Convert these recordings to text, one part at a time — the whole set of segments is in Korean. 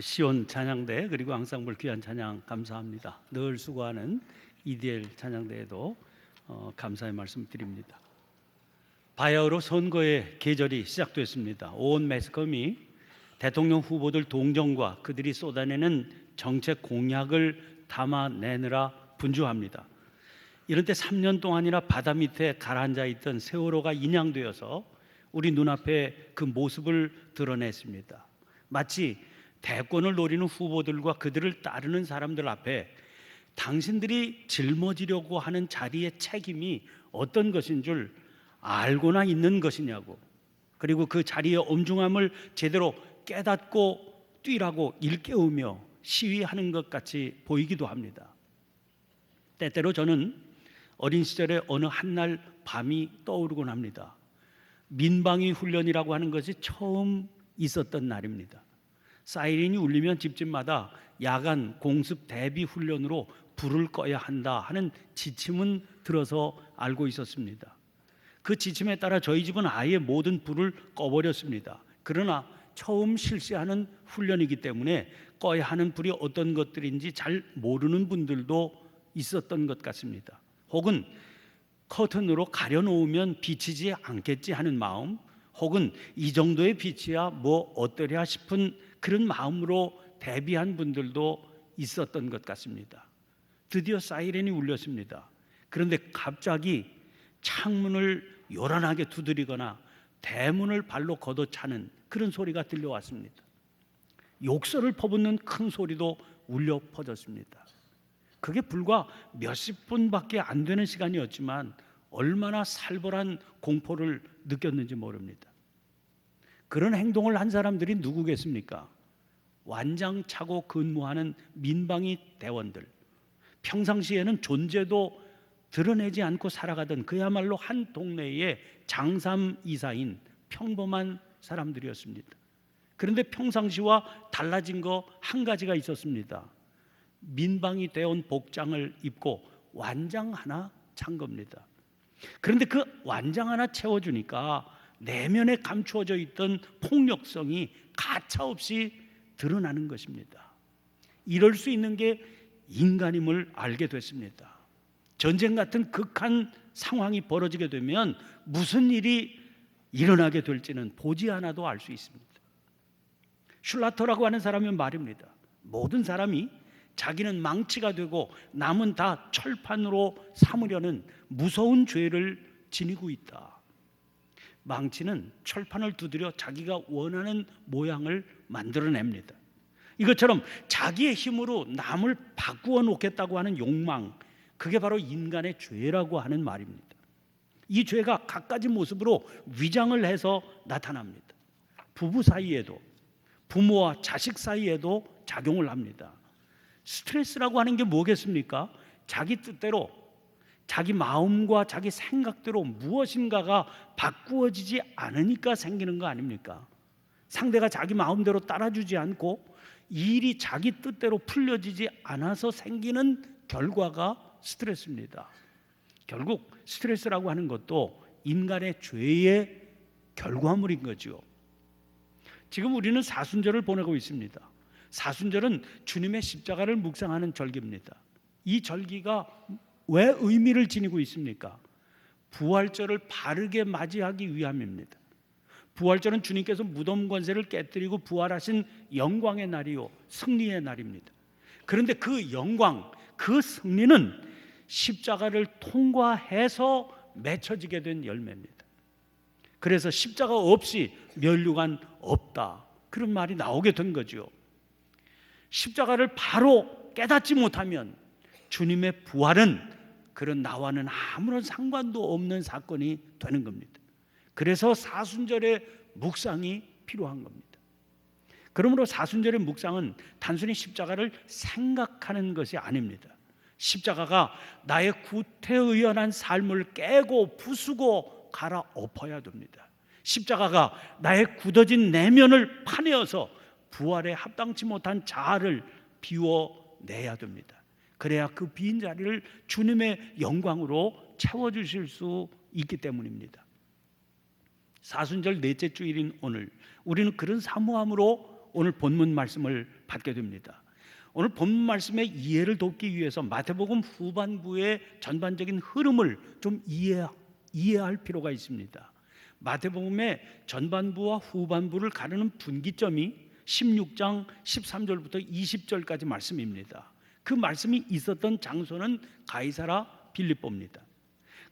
시온 찬양대 그리고 앙상블 귀한 찬양 감사합니다. 늘 수고하는 EDL 찬양대에도 감사의 말씀 드립니다. 바야흐로 선거의 계절이 시작됐습니다. 온 매스컴이 대통령 후보들 동정과 그들이 쏟아내는 정책 공약을 담아내느라 분주합니다. 이런 때 3년 동안이나 바다 밑에 가라앉아 있던 세월호가 인양되어서 우리 눈앞에 그 모습을 드러냈습니다. 마치 대권을 노리는 후보들과 그들을 따르는 사람들 앞에 당신들이 짊어지려고 하는 자리의 책임이 어떤 것인 줄 알고나 있는 것이냐고, 그리고 그 자리의 엄중함을 제대로 깨닫고 뛰라고 일깨우며 시위하는 것 같이 보이기도 합니다. 때때로 저는 어린 시절에 어느 한날 밤이 떠오르곤 합니다. 민방위 훈련이라고 하는 것이 처음 있었던 날입니다. 사이렌이 울리면 집집마다 야간 공습 대비 훈련으로 불을 꺼야 한다 하는 지침은 들어서 알고 있었습니다. 그 지침에 따라 저희 집은 아예 모든 불을 꺼버렸습니다. 그러나 처음 실시하는 훈련이기 때문에 꺼야 하는 불이 어떤 것들인지 잘 모르는 분들도 있었던 것 같습니다. 혹은 커튼으로 가려놓으면 비치지 않겠지 하는 마음, 혹은 이 정도의 빛이야 뭐 어떠랴 싶은 그런 마음으로 대비한 분들도 있었던 것 같습니다. 드디어 사이렌이 울렸습니다. 그런데 갑자기 창문을 요란하게 두드리거나 대문을 발로 걷어차는 그런 소리가 들려왔습니다. 욕설을 퍼붓는 큰 소리도 울려 퍼졌습니다. 그게 불과 몇십 분밖에 안 되는 시간이었지만 얼마나 살벌한 공포를 느꼈는지 모릅니다. 그런 행동을 한 사람들이 누구겠습니까? 완장차고 근무하는 민방위 대원들, 평상시에는 존재도 드러내지 않고 살아가던 그야말로 한 동네의 장삼이사인 평범한 사람들이었습니다. 그런데 평상시와 달라진 거 한 가지가 있었습니다. 민방위 대원 복장을 입고 완장 하나 찬 겁니다. 그런데 그 완장 하나 채워주니까 내면에 감추어져 있던 폭력성이 가차없이 드러나는 것입니다. 이럴 수 있는 게 인간임을 알게 됐습니다. 전쟁 같은 극한 상황이 벌어지게 되면 무슨 일이 일어나게 될지는 보지 않아도 알 수 있습니다. 슐라터라고 하는 사람은 말입니다. 모든 사람이 자기는 망치가 되고 남은 다 철판으로 삼으려는 무서운 죄를 지니고 있다. 망치는 철판을 두드려 자기가 원하는 모양을 만들어냅니다. 이것처럼 자기의 힘으로 남을 바꾸어 놓겠다고 하는 욕망, 그게 바로 인간의 죄라고 하는 말입니다. 이 죄가 갖가지 모습으로 위장을 해서 나타납니다. 부부 사이에도, 부모와 자식 사이에도 작용을 합니다. 스트레스라고 하는 게 뭐겠습니까? 자기 뜻대로, 자기 마음과 자기 생각대로 무엇인가가 바꾸어지지 않으니까 생기는 거 아닙니까? 상대가 자기 마음대로 따라주지 않고 일이 자기 뜻대로 풀려지지 않아서 생기는 결과가 스트레스입니다. 결국 스트레스라고 하는 것도 인간의 죄의 결과물인 거죠. 지금 우리는 사순절을 보내고 있습니다. 사순절은 주님의 십자가를 묵상하는 절기입니다. 이 절기가 왜 의미를 지니고 있습니까? 부활절을 바르게 맞이하기 위함입니다. 부활절은 주님께서 무덤 권세를 깨뜨리고 부활하신 영광의 날이요, 승리의 날입니다. 그런데 그 영광, 그 승리는 십자가를 통과해서 맺혀지게 된 열매입니다. 그래서 십자가 없이 면류관 없다, 그런 말이 나오게 된 거죠. 십자가를 바로 깨닫지 못하면 주님의 부활은 그런 나와는 아무런 상관도 없는 사건이 되는 겁니다. 그래서 사순절의 묵상이 필요한 겁니다. 그러므로 사순절의 묵상은 단순히 십자가를 생각하는 것이 아닙니다. 십자가가 나의 구태의연한 삶을 깨고 부수고 갈아엎어야 됩니다. 십자가가 나의 굳어진 내면을 파내어서 부활에 합당치 못한 자아를 비워내야 됩니다. 그래야 그 빈 자리를 주님의 영광으로 채워주실 수 있기 때문입니다. 사순절 넷째 주일인 오늘, 우리는 그런 사모함으로 오늘 본문 말씀을 받게 됩니다. 오늘 본문 말씀의 이해를 돕기 위해서 마태복음 후반부의 전반적인 흐름을 좀 이해할 필요가 있습니다. 마태복음의 전반부와 후반부를 가르는 분기점이 16장 13절부터 20절까지 말씀입니다. 그 말씀이 있었던 장소는 가이사라 빌립보입니다.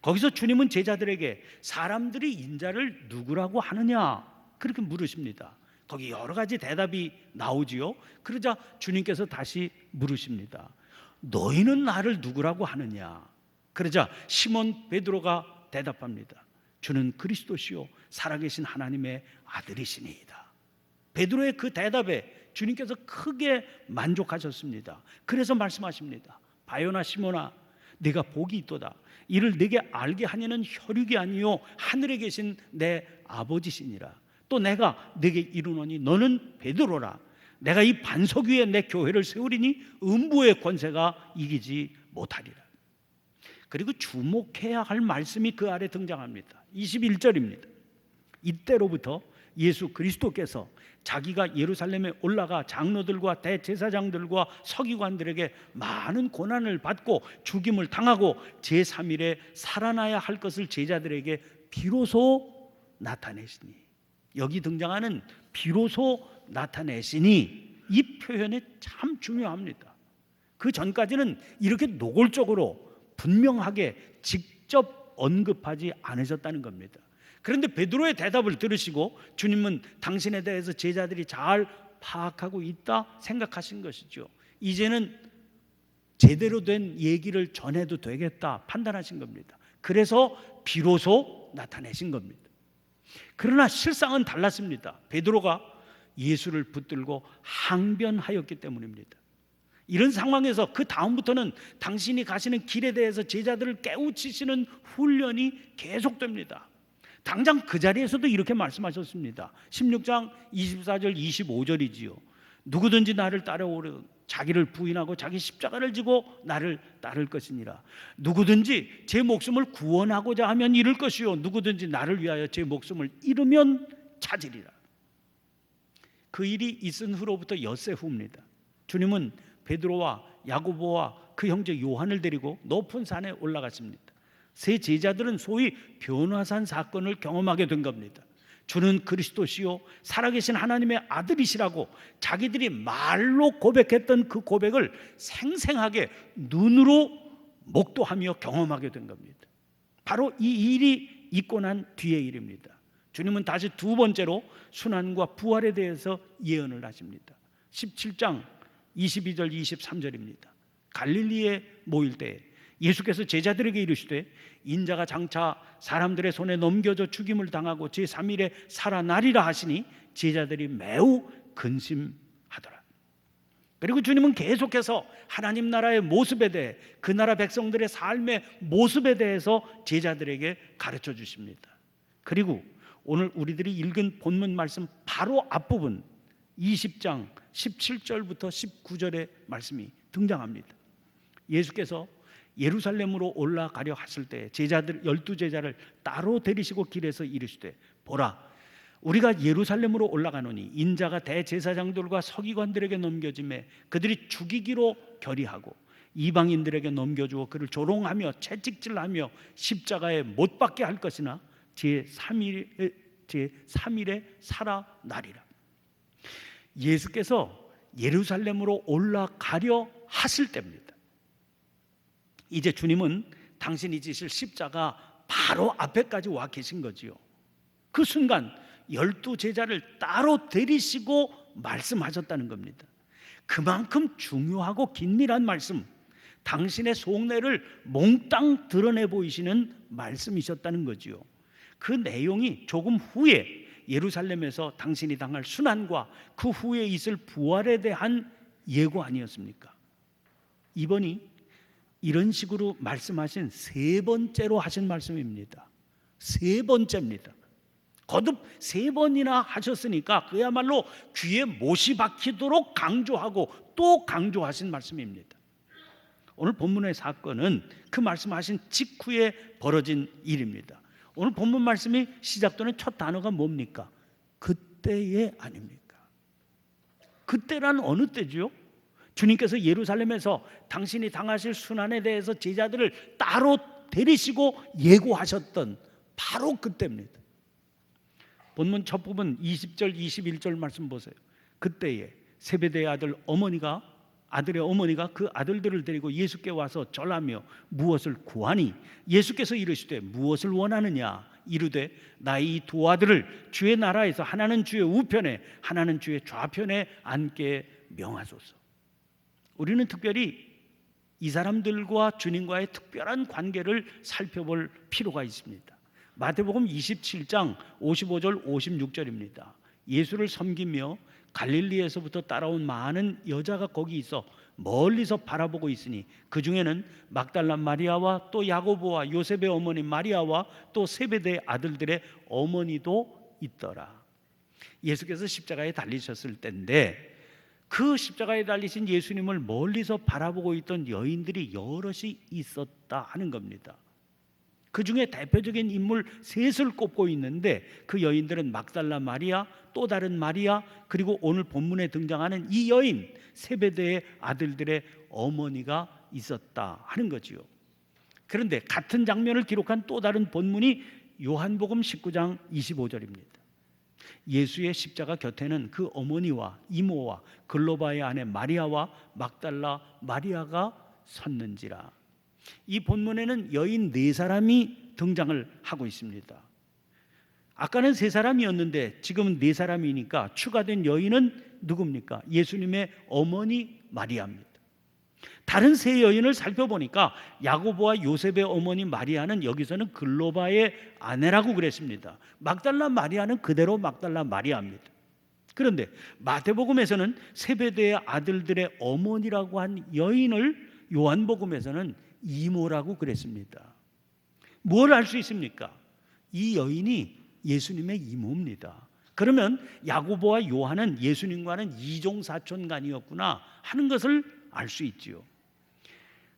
거기서 주님은 제자들에게 사람들이 인자를 누구라고 하느냐 그렇게 물으십니다. 거기 여러 가지 대답이 나오지요. 그러자 주님께서 다시 물으십니다. 너희는 나를 누구라고 하느냐? 그러자 시몬 베드로가 대답합니다. 주는 그리스도시요 살아계신 하나님의 아들이시니이다. 베드로의 그 대답에 주님께서 크게 만족하셨습니다. 그래서 말씀하십니다. 바요나 시몬아, 네가 복이 있도다. 이를 네게 알게 하니는 혈육이 아니요 하늘에 계신 내 아버지시니라. 또 내가 네게 이르노니 너는 베드로라. 내가 이 반석 위에 내 교회를 세우리니 음부의 권세가 이기지 못하리라. 그리고 주목해야 할 말씀이 그 아래 등장합니다. 21절입니다. 이때로부터 예수 그리스도께서 자기가 예루살렘에 올라가 장로들과 대제사장들과 서기관들에게 많은 고난을 받고 죽임을 당하고 제3일에 살아나야 할 것을 제자들에게 비로소 나타내시니, 여기 등장하는 비로소 나타내시니 이 표현이 참 중요합니다. 그 전까지는 이렇게 노골적으로 분명하게 직접 언급하지 않으셨다는 겁니다. 그런데 베드로의 대답을 들으시고 주님은 당신에 대해서 제자들이 잘 파악하고 있다 생각하신 것이죠. 이제는 제대로 된 얘기를 전해도 되겠다 판단하신 겁니다. 그래서 비로소 나타내신 겁니다. 그러나 실상은 달랐습니다. 베드로가 예수를 붙들고 항변하였기 때문입니다. 이런 상황에서 그 다음부터는 당신이 가시는 길에 대해서 제자들을 깨우치시는 훈련이 계속됩니다. 당장 그 자리에서도 이렇게 말씀하셨습니다. 16장 24절 25절이지요. 누구든지 나를 따라오려 자기를 부인하고 자기 십자가를 지고 나를 따를 것이니라. 누구든지 제 목숨을 구원하고자 하면 잃을 것이요 누구든지 나를 위하여 제 목숨을 잃으면 찾으리라. 그 일이 있은 후로부터 엿새 후입니다. 주님은 베드로와 야고보와 그 형제 요한을 데리고 높은 산에 올라갔습니다. 세 제자들은 소위 변화산 사건을 경험하게 된 겁니다. 주는 그리스도시요 살아계신 하나님의 아들이시라고 자기들이 말로 고백했던 그 고백을 생생하게 눈으로 목도하며 경험하게 된 겁니다. 바로 이 일이 있고 난 뒤의 일입니다. 주님은 다시 두 번째로 순환과 부활에 대해서 예언을 하십니다. 17장 22절 23절입니다. 갈릴리에 모일 때 예수께서 제자들에게 이르시되 인자가 장차 사람들의 손에 넘겨져 죽임을 당하고 제3일에 살아나리라 하시니 제자들이 매우 근심하더라. 그리고 주님은 계속해서 하나님 나라의 모습에 대해 그 나라 백성들의 삶의 모습에 대해서 제자들에게 가르쳐 주십니다. 그리고 오늘 우리들이 읽은 본문 말씀 바로 앞부분 20장 17절부터 19절의 말씀이 등장합니다. 예수께서 예루살렘으로 올라가려 하실 때 제자들 12제자를 따로 데리시고 길에서 이르시되 보라 우리가 예루살렘으로 올라가노니 인자가 대제사장들과 서기관들에게 넘겨짐에 그들이 죽이기로 결의하고 이방인들에게 넘겨주어 그를 조롱하며 채찍질하며 십자가에 못 박게 할 것이나 제3일에 살아나리라. 예수께서 예루살렘으로 올라가려 하실 때입니다. 이제 주님은 당신이 지실 십자가 바로 앞에까지 와 계신 거지요. 그 순간 12제자를 따로 데리시고 말씀하셨다는 겁니다. 그만큼 중요하고 긴밀한 말씀, 당신의 속내를 몽땅 드러내 보이시는 말씀이셨다는 거지요. 그 내용이 조금 후에 예루살렘에서 당신이 당할 순환과 그 후에 있을 부활에 대한 예고 아니었습니까? 이번이 이런 식으로 말씀하신 세 번째로 하신 말씀입니다. 세 번째입니다. 거듭 세 번이나 하셨으니까 그야말로 귀에 못이 박히도록 강조하고 또 강조하신 말씀입니다. 오늘 본문의 사건은 그 말씀하신 직후에 벌어진 일입니다. 오늘 본문 말씀이 시작되는 첫 단어가 뭡니까? 그때의 아닙니까? 그때란 어느 때죠? 주님께서 예루살렘에서 당신이 당하실 순환에 대해서 제자들을 따로 데리시고 예고하셨던 바로 그때입니다. 본문 첫 부분 20절 21절 말씀 보세요. 그때에 세베대의 아들의 어머니가 그 아들들을 데리고 예수께 와서 절하며 무엇을 구하니 예수께서 이르시되 무엇을 원하느냐 이르되 나의 이 두 아들을 주의 나라에서 하나는 주의 우편에 하나는 주의 좌편에 앉게 명하소서. 우리는 특별히 이 사람들과 주님과의 특별한 관계를 살펴볼 필요가 있습니다. 마태복음 27장 55절 56절입니다. 예수를 섬기며 갈릴리에서부터 따라온 많은 여자가 거기 있어 멀리서 바라보고 있으니 그 중에는 막달라 마리아와 또 야고보와 요셉의 어머니 마리아와 또 세베대의 아들들의 어머니도 있더라. 예수께서 십자가에 달리셨을 때인데 그 십자가에 달리신 예수님을 멀리서 바라보고 있던 여인들이 여럿이 있었다 하는 겁니다. 그 중에 대표적인 인물 셋을 꼽고 있는데 그 여인들은 막달라 마리아, 또 다른 마리아, 그리고 오늘 본문에 등장하는 이 여인 세베대의 아들들의 어머니가 있었다 하는 거지요. 그런데 같은 장면을 기록한 또 다른 본문이 요한복음 19장 25절입니다. 예수의 십자가 곁에는 그 어머니와 이모와 글로바의 아내 마리아와 막달라 마리아가 섰는지라. 이 본문에는 여인 네 사람이 등장을 하고 있습니다. 아까는 세 사람이었는데 지금은 네 사람이니까 추가된 여인은 누굽니까? 예수님의 어머니 마리아입니다. 다른 세 여인을 살펴보니까 야고보와 요셉의 어머니 마리아는 여기서는 글로바의 아내라고 그랬습니다. 막달라 마리아는 그대로 막달라 마리아입니다. 그런데 마태복음에서는 세베대의 아들들의 어머니라고 한 여인을 요한복음에서는 이모라고 그랬습니다. 뭘 알 수 있습니까? 이 여인이 예수님의 이모입니다. 그러면 야고보와 요한은 예수님과는 이종사촌간이었구나 하는 것을 알 수 있지요.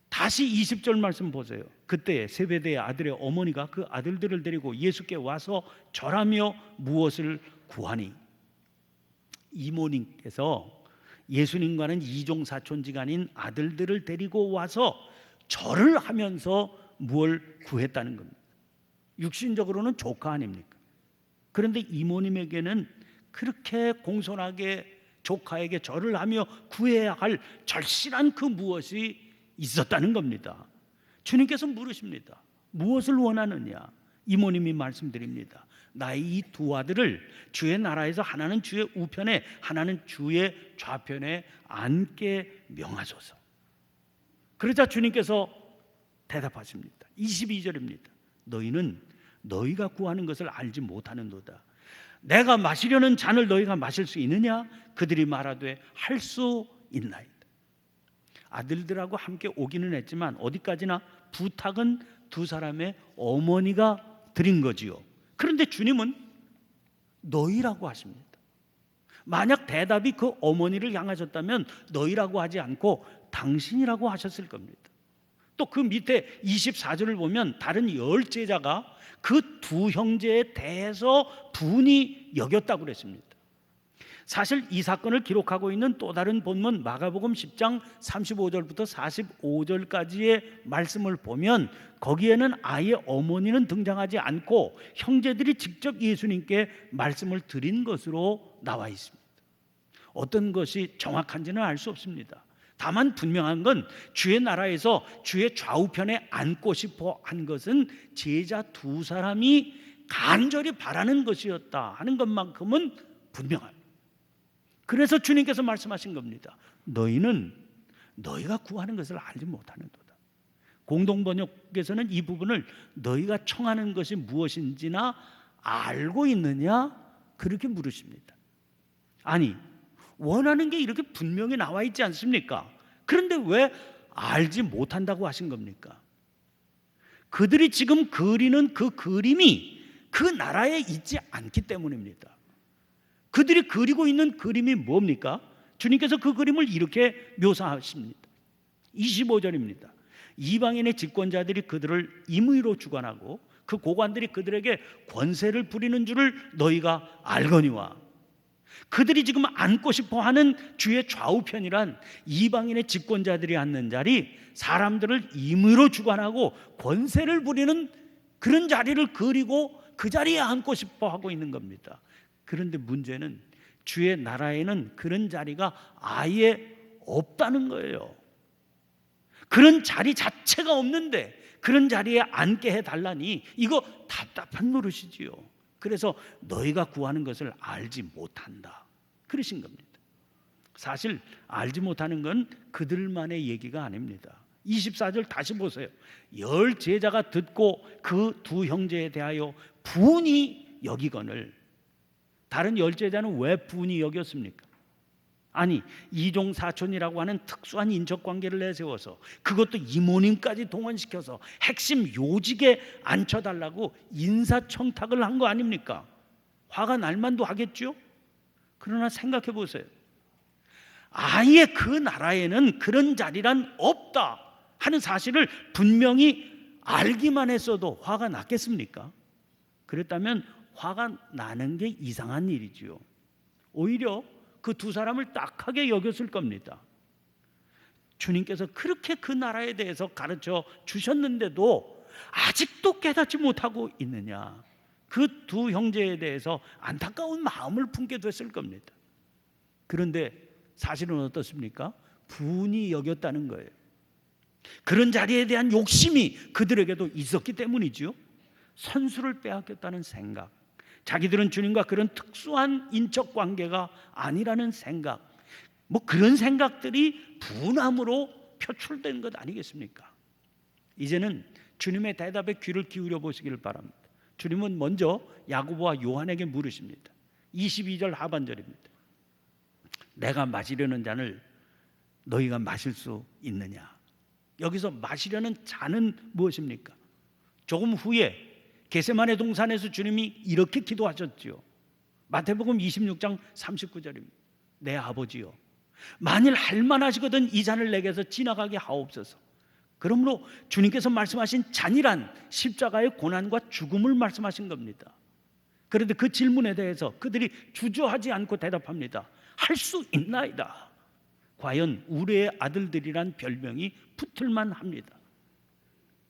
다시 20절 말씀 보세요. 그때 세베대의 아들의 어머니가 그 아들들을 데리고 예수께 와서 절하며 무엇을 구하니. 이모님께서 예수님과는 이종사촌지간인 아들들을 데리고 와서 절을 하면서 뭘 구했다는 겁니다. 육신적으로는 조카 아닙니까? 그런데 이모님에게는 그렇게 공손하게 조카에게 절을 하며 구해야 할 절실한 그 무엇이 있었다는 겁니다. 주님께서 물으십니다. 무엇을 원하느냐? 이모님이 말씀드립니다. 나의 이 두 아들을 주의 나라에서 하나는 주의 우편에 하나는 주의 좌편에 앉게 명하소서. 그러자 주님께서 대답하십니다. 22절입니다. 너희는 너희가 구하는 것을 알지 못하는도다. 내가 마시려는 잔을 너희가 마실 수 있느냐? 그들이 말하되 할 수 있나이다. 아들들하고 함께 오기는 했지만 어디까지나 부탁은 두 사람의 어머니가 드린 거지요. 그런데 주님은 너희라고 하십니다. 만약 대답이 그 어머니를 향하셨다면 너희라고 하지 않고 당신이라고 하셨을 겁니다. 또 그 밑에 24절을 보면 다른 열 제자가 그 두 형제에 대해서 분이 여겼다고 그랬습니다. 사실 이 사건을 기록하고 있는 또 다른 본문 마가복음 10장 35절부터 45절까지의 말씀을 보면 거기에는 아예 어머니는 등장하지 않고 형제들이 직접 예수님께 말씀을 드린 것으로 나와 있습니다. 어떤 것이 정확한지는 알 수 없습니다. 다만 분명한 건 주의 나라에서 주의 좌우편에 앉고 싶어 한 것은 제자 두 사람이 간절히 바라는 것이었다 하는 것만큼은 분명합니다. 그래서 주님께서 말씀하신 겁니다. 너희는 너희가 구하는 것을 알지 못하는도다. 공동번역에서는 이 부분을 너희가 청하는 것이 무엇인지나 알고 있느냐? 그렇게 물으십니다. 아니, 원하는 게 이렇게 분명히 나와 있지 않습니까? 그런데 왜 알지 못한다고 하신 겁니까? 그들이 지금 그리는 그 그림이 그 나라에 있지 않기 때문입니다. 그들이 그리고 있는 그림이 뭡니까? 주님께서 그 그림을 이렇게 묘사하십니다. 25절입니다. 이방인의 집권자들이 그들을 임의로 주관하고 그 고관들이 그들에게 권세를 부리는 줄을 너희가 알거니와. 그들이 지금 앉고 싶어하는 주의 좌우편이란 이방인의 집권자들이 앉는 자리, 사람들을 임의로 주관하고 권세를 부리는 그런 자리를 그리고 그 자리에 앉고 싶어하고 있는 겁니다. 그런데 문제는 주의 나라에는 그런 자리가 아예 없다는 거예요. 그런 자리 자체가 없는데 그런 자리에 앉게 해달라니 이거 답답한 노릇이지요. 그래서 너희가 구하는 것을 알지 못한다 그러신 겁니다. 사실 알지 못하는 건 그들만의 얘기가 아닙니다. 24절 다시 보세요. 10 제자가 듣고 그 두 형제에 대하여 분이 여기거늘. 다른 10 제자는 왜 분이 여겼습니까? 아니, 이종사촌이라고 하는 특수한 인척관계를 내세워서 그것도 이모님까지 동원시켜서 핵심 요직에 앉혀달라고 인사청탁을 한 거 아닙니까? 화가 날 만도 하겠죠? 그러나 생각해 보세요. 아예 그 나라에는 그런 자리란 없다 하는 사실을 분명히 알기만 했어도 화가 났겠습니까? 그랬다면 화가 나는 게 이상한 일이지요. 오히려 그 두 사람을 딱하게 여겼을 겁니다. 주님께서 그렇게 그 나라에 대해서 가르쳐 주셨는데도 아직도 깨닫지 못하고 있느냐, 그 두 형제에 대해서 안타까운 마음을 품게 됐을 겁니다. 그런데 사실은 어떻습니까? 분이 여겼다는 거예요. 그런 자리에 대한 욕심이 그들에게도 있었기 때문이죠. 선수를 빼앗겼다는 생각, 자기들은 주님과 그런 특수한 인적 관계가 아니라는 생각, 그런 생각들이 분함으로 표출된 것 아니겠습니까? 이제는 주님의 대답에 귀를 기울여 보시길 바랍니다. 주님은 먼저 야고보와 요한에게 물으십니다. 22절 하반절입니다. 내가 마시려는 잔을 너희가 마실 수 있느냐? 여기서 마시려는 잔은 무엇입니까? 조금 후에 겟세마네 동산에서 주님이 이렇게 기도하셨지요. 마태복음 26장 39절입니다. 내 아버지여, 만일 할만하시거든 이 잔을 내게서 지나가게 하옵소서. 그러므로 주님께서 말씀하신 잔이란 십자가의 고난과 죽음을 말씀하신 겁니다. 그런데 그 질문에 대해서 그들이 주저하지 않고 대답합니다. 할 수 있나이다. 과연 우리의 아들들이란 별명이 붙을만 합니다.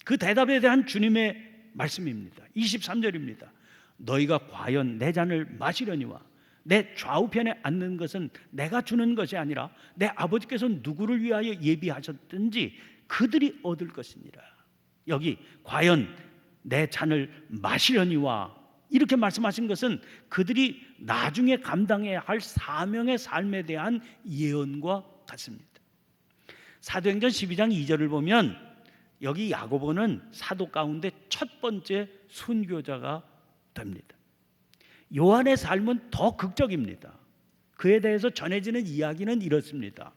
그 대답에 대한 주님의 말씀입니다. 23절입니다. 너희가 과연 내 잔을 마시려니와 내 좌우편에 앉는 것은 내가 주는 것이 아니라 내 아버지께서 누구를 위하여 예비하셨든지 그들이 얻을 것이니라. 여기 과연 내 잔을 마시려니와 이렇게 말씀하신 것은 그들이 나중에 감당해야 할 사명의 삶에 대한 예언과 같습니다. 사도행전 12장 2절을 보면 여기 야고보는 사도 가운데 첫 번째 순교자가 됩니다. 요한의 삶은 더 극적입니다. 그에 대해서 전해지는 이야기는 이렇습니다.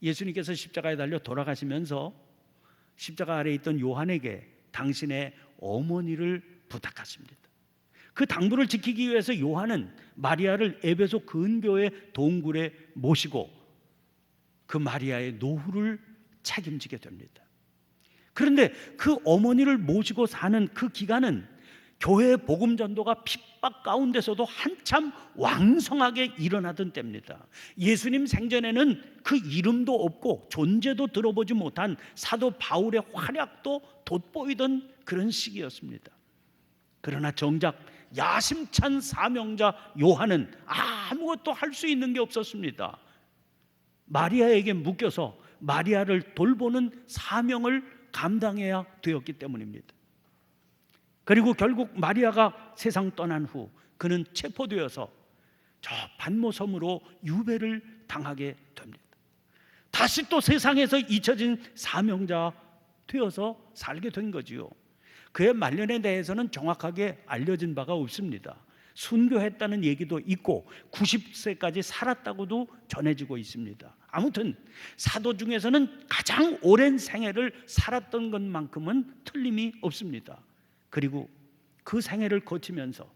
예수님께서 십자가에 달려 돌아가시면서 십자가 아래에 있던 요한에게 당신의 어머니를 부탁하십니다. 그 당부를 지키기 위해서 요한은 마리아를 에베소 근교의 동굴에 모시고 그 마리아의 노후를 책임지게 됩니다. 그런데 그 어머니를 모시고 사는 그 기간은 교회의 복음 전도가 핍박 가운데서도 한참 왕성하게 일어나던 때입니다. 예수님 생전에는 그 이름도 없고 존재도 들어보지 못한 사도 바울의 활약도 돋보이던 그런 시기였습니다. 그러나 정작 야심찬 사명자 요한은 아무것도 할 수 있는 게 없었습니다. 마리아에게 묶여서 마리아를 돌보는 사명을 감당해야 되었기 때문입니다. 그리고 결국 마리아가 세상 떠난 후 그는 체포되어서 저 반모섬으로 유배를 당하게 됩니다. 다시 또 세상에서 잊혀진 사명자 되어서 살게 된 거지요. 그의 말년에 대해서는 정확하게 알려진 바가 없습니다. 순교했다는 얘기도 있고 90세까지 살았다고도 전해지고 있습니다. 아무튼 사도 중에서는 가장 오랜 생애를 살았던 것만큼은 틀림이 없습니다. 그리고 그 생애를 거치면서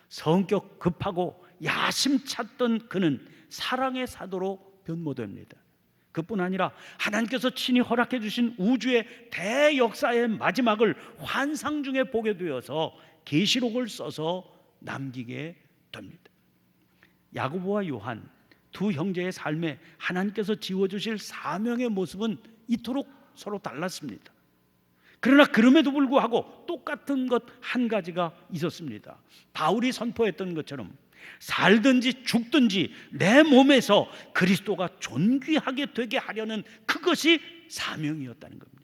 성격 급하고 야심찼던 그는 사랑의 사도로 변모됩니다. 그뿐 아니라 하나님께서 친히 허락해 주신 우주의 대역사의 마지막을 환상 중에 보게 되어서 계시록을 써서 남기게 됩니다. 야고보와 요한 두 형제의 삶에 하나님께서 지어주실 사명의 모습은 이토록 서로 달랐습니다. 그러나 그럼에도 불구하고 똑같은 것 한 가지가 있었습니다. 바울이 선포했던 것처럼 살든지 죽든지 내 몸에서 그리스도가 존귀하게 되게 하려는 그것이 사명이었다는 겁니다.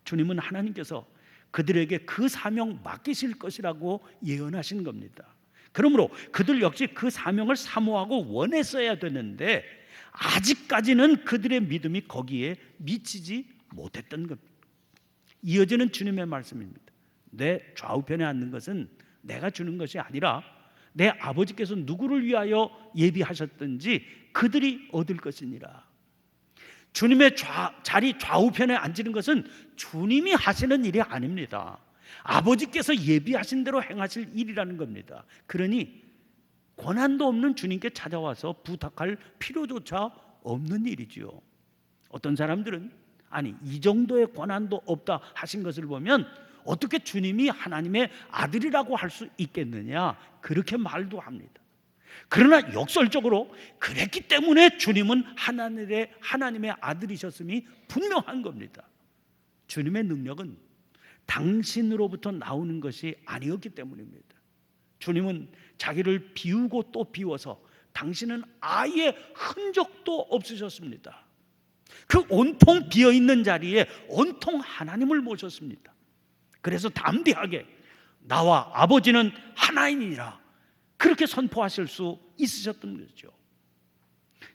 주님은 하나님께서 그들에게 그 사명 맡기실 것이라고 예언하신 겁니다. 그러므로 그들 역시 그 사명을 사모하고 원했어야 되는데 아직까지는 그들의 믿음이 거기에 미치지 못했던 겁니다. 이어지는 주님의 말씀입니다. 내 좌우편에 앉는 것은 내가 주는 것이 아니라 내 아버지께서 누구를 위하여 예비하셨든지 그들이 얻을 것이니라. 주님의 자리 좌우편에 앉는 것은 주님이 하시는 일이 아닙니다. 아버지께서 예비하신 대로 행하실 일이라는 겁니다. 그러니 권한도 없는 주님께 찾아와서 부탁할 필요조차 없는 일이지요. 어떤 사람들은 아니 이 정도의 권한도 없다 하신 것을 보면 어떻게 주님이 하나님의 아들이라고 할 수 있겠느냐 그렇게 말도 합니다. 그러나 역설적으로 그랬기 때문에 주님은 하나님의 아들이셨음이 분명한 겁니다. 주님의 능력은 당신으로부터 나오는 것이 아니었기 때문입니다. 주님은 자기를 비우고 또 비워서 당신은 아예 흔적도 없으셨습니다. 그 온통 비어있는 자리에 온통 하나님을 모셨습니다. 그래서 담대하게 나와 아버지는 하나이니라 그렇게 선포하실 수 있으셨던 거죠.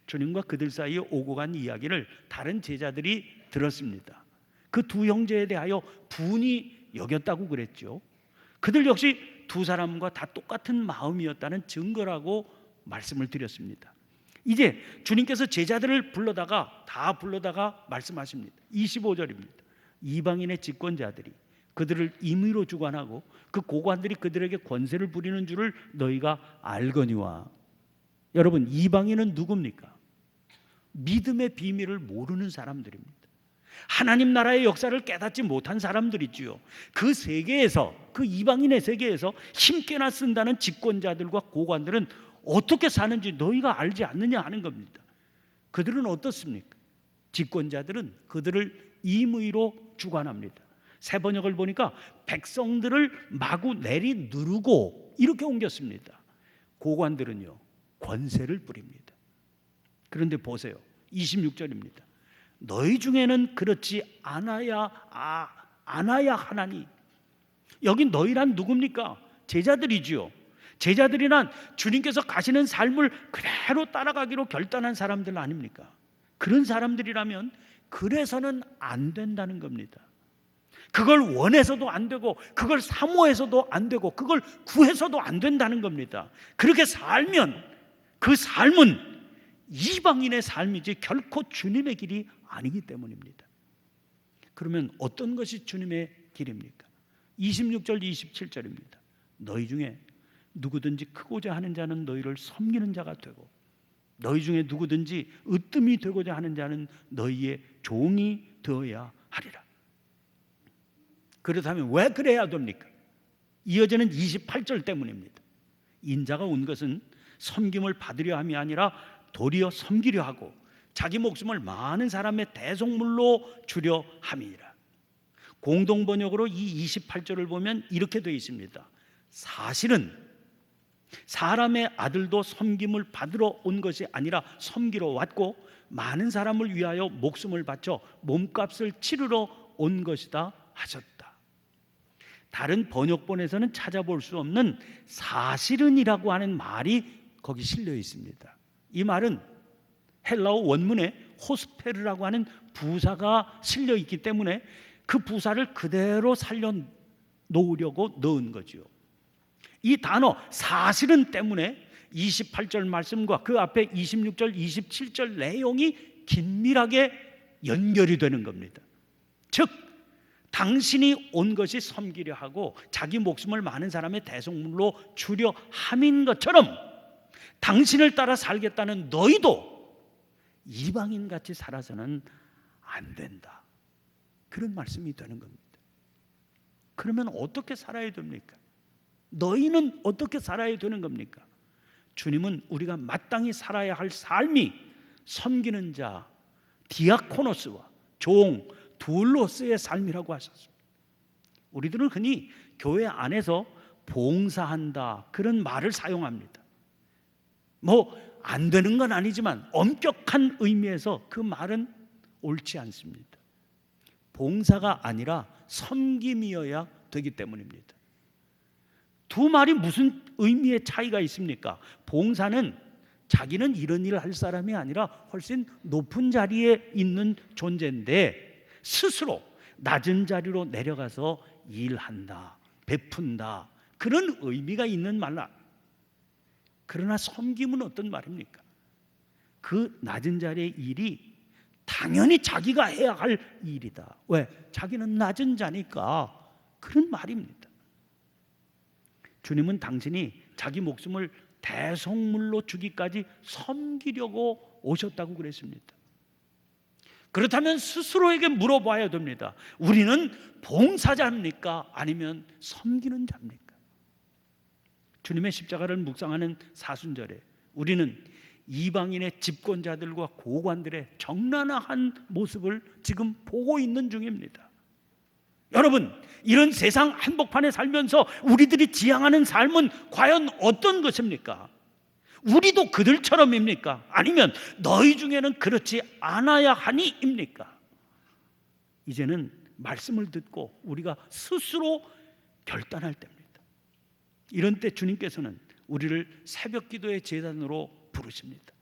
주님과 그들 사이에 오고 간 이야기를 다른 제자들이 들었습니다. 그 두 형제에 대하여 분이 여겼다고 그랬죠. 그들 역시 두 사람과 다 똑같은 마음이었다는 증거라고 말씀을 드렸습니다. 이제 주님께서 제자들을 다 불러다가 말씀하십니다. 25절입니다. 이방인의 집권자들이 그들을 임의로 주관하고 그 고관들이 그들에게 권세를 부리는 줄을 너희가 알거니와. 여러분, 이방인은 누굽니까? 믿음의 비밀을 모르는 사람들입니다. 하나님 나라의 역사를 깨닫지 못한 사람들이지요. 그 세계에서, 그 이방인의 세계에서 힘께나 쓴다는 집권자들과 고관들은 어떻게 사는지 너희가 알지 않느냐 하는 겁니다. 그들은 어떻습니까? 집권자들은 그들을 임의로 주관합니다. 새 번역을 보니까 백성들을 마구 내리 누르고 이렇게 옮겼습니다. 고관들은요 권세를 부립니다. 그런데 보세요, 26절입니다. 너희 중에는 그렇지 않아야 하나니. 여기 너희란 누굽니까? 제자들이지요. 제자들이란 주님께서 가시는 삶을 그대로 따라가기로 결단한 사람들 아닙니까? 그런 사람들이라면 그래서는 안 된다는 겁니다. 그걸 원해서도 안 되고 그걸 사모해서도 안 되고 그걸 구해서도 안 된다는 겁니다. 그렇게 살면 그 삶은 이방인의 삶이지 결코 주님의 길이 아니기 때문입니다. 그러면 어떤 것이 주님의 길입니까? 26절 27절입니다. 너희 중에 누구든지 크고자 하는 자는 너희를 섬기는 자가 되고 너희 중에 누구든지 으뜸이 되고자 하는 자는 너희의 종이 되어야 하리라. 그렇다면 왜 그래야 됩니까? 이어지는 28절 때문입니다. 인자가 온 것은 섬김을 받으려 함이 아니라 도리어 섬기려 하고 자기 목숨을 많은 사람의 대속물로 주려 함이니라. 공동 번역으로 이 28절을 보면 이렇게 되어 있습니다. 사실은 사람의 아들도 섬김을 받으러 온 것이 아니라 섬기러 왔고 많은 사람을 위하여 목숨을 바쳐 몸값을 치르러 온 것이다 하셨다. 다른 번역본에서는 찾아볼 수 없는 사실은이라고 하는 말이 거기 실려 있습니다. 이 말은 헬라어 원문에 호스페르라고 하는 부사가 실려 있기 때문에 그 부사를 그대로 살려 놓으려고 넣은 거죠. 이 단어 사실은 때문에 28절 말씀과 그 앞에 26절 27절 내용이 긴밀하게 연결이 되는 겁니다. 즉 당신이 온 것이 섬기려 하고 자기 목숨을 많은 사람의 대속물로 주려 함인 것처럼 당신을 따라 살겠다는 너희도 이방인같이 살아서는 안 된다. 그런 말씀이 되는 겁니다. 그러면 어떻게 살아야 됩니까? 너희는 어떻게 살아야 되는 겁니까? 주님은 우리가 마땅히 살아야 할 삶이 섬기는 자, 디아코노스와 종, 둘로서의 삶이라고 하셨습니다. 우리들은 흔히 교회 안에서 봉사한다 그런 말을 사용합니다. 안 되는 건 아니지만 엄격한 의미에서 그 말은 옳지 않습니다. 봉사가 아니라 섬김이어야 되기 때문입니다. 두 말이 무슨 의미의 차이가 있습니까? 봉사는 자기는 이런 일을 할 사람이 아니라 훨씬 높은 자리에 있는 존재인데 스스로 낮은 자리로 내려가서 일한다, 베푼다, 그런 의미가 있는 말라. 그러나 섬김은 어떤 말입니까? 그 낮은 자리의 일이 당연히 자기가 해야 할 일이다. 왜? 자기는 낮은 자니까. 그런 말입니다. 주님은 당신이 자기 목숨을 대속물로 주기까지 섬기려고 오셨다고 그랬습니다. 그렇다면 스스로에게 물어봐야 됩니다. 우리는 봉사자입니까? 아니면 섬기는 자입니까? 주님의 십자가를 묵상하는 사순절에 우리는 이방인의 집권자들과 고관들의 적나라한 모습을 지금 보고 있는 중입니다. 여러분, 이런 세상 한복판에 살면서 우리들이 지향하는 삶은 과연 어떤 것입니까? 우리도 그들처럼입니까? 아니면 너희 중에는 그렇지 않아야 하니입니까? 이제는 말씀을 듣고 우리가 스스로 결단할 때입니다. 이런 때 주님께서는 우리를 새벽 기도의 제단으로 부르십니다.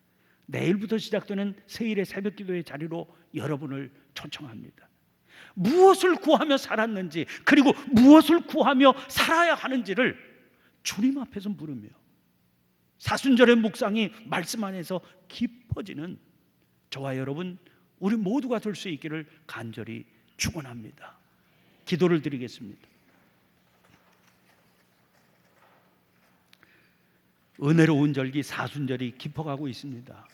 내일부터 시작되는 세일의 새벽 기도의 자리로 여러분을 초청합니다. 무엇을 구하며 살았는지, 그리고 무엇을 구하며 살아야 하는지를 주님 앞에서 물으며 사순절의 묵상이 말씀 안에서 깊어지는 저와 여러분, 우리 모두가 될 수 있기를 간절히 축원합니다. 기도를 드리겠습니다. 은혜로운 절기 사순절이 깊어가고 있습니다.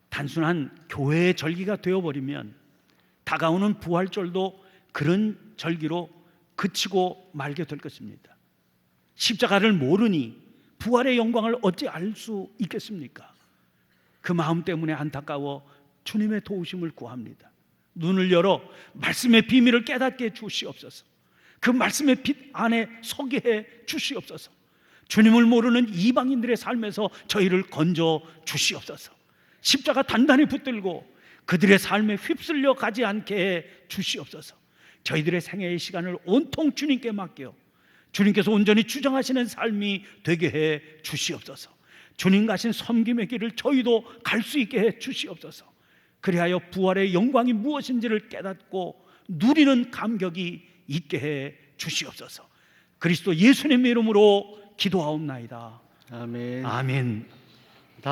단순한 교회의 절기가 되어버리면 다가오는 부활절도 그런 절기로 그치고 말게 될 것입니다. 십자가를 모르니 부활의 영광을 어찌 알 수 있겠습니까? 그 마음 때문에 안타까워 주님의 도우심을 구합니다. 눈을 열어 말씀의 비밀을 깨닫게 해 주시옵소서. 그 말씀의 빛 안에 서게 해 주시옵소서. 주님을 모르는 이방인들의 삶에서 저희를 건져 주시옵소서. 십자가 단단히 붙들고 그들의 삶에 휩쓸려 가지 않게 해 주시옵소서. 저희들의 생애의 시간을 온통 주님께 맡겨 주님께서 온전히 주장하시는 삶이 되게 해 주시옵소서. 주님 가신 섬김의 길을 저희도 갈 수 있게 해 주시옵소서. 그리하여 부활의 영광이 무엇인지를 깨닫고 누리는 감격이 있게 해 주시옵소서. 그리스도 예수님의 이름으로 기도하옵나이다. 아멘. 아멘.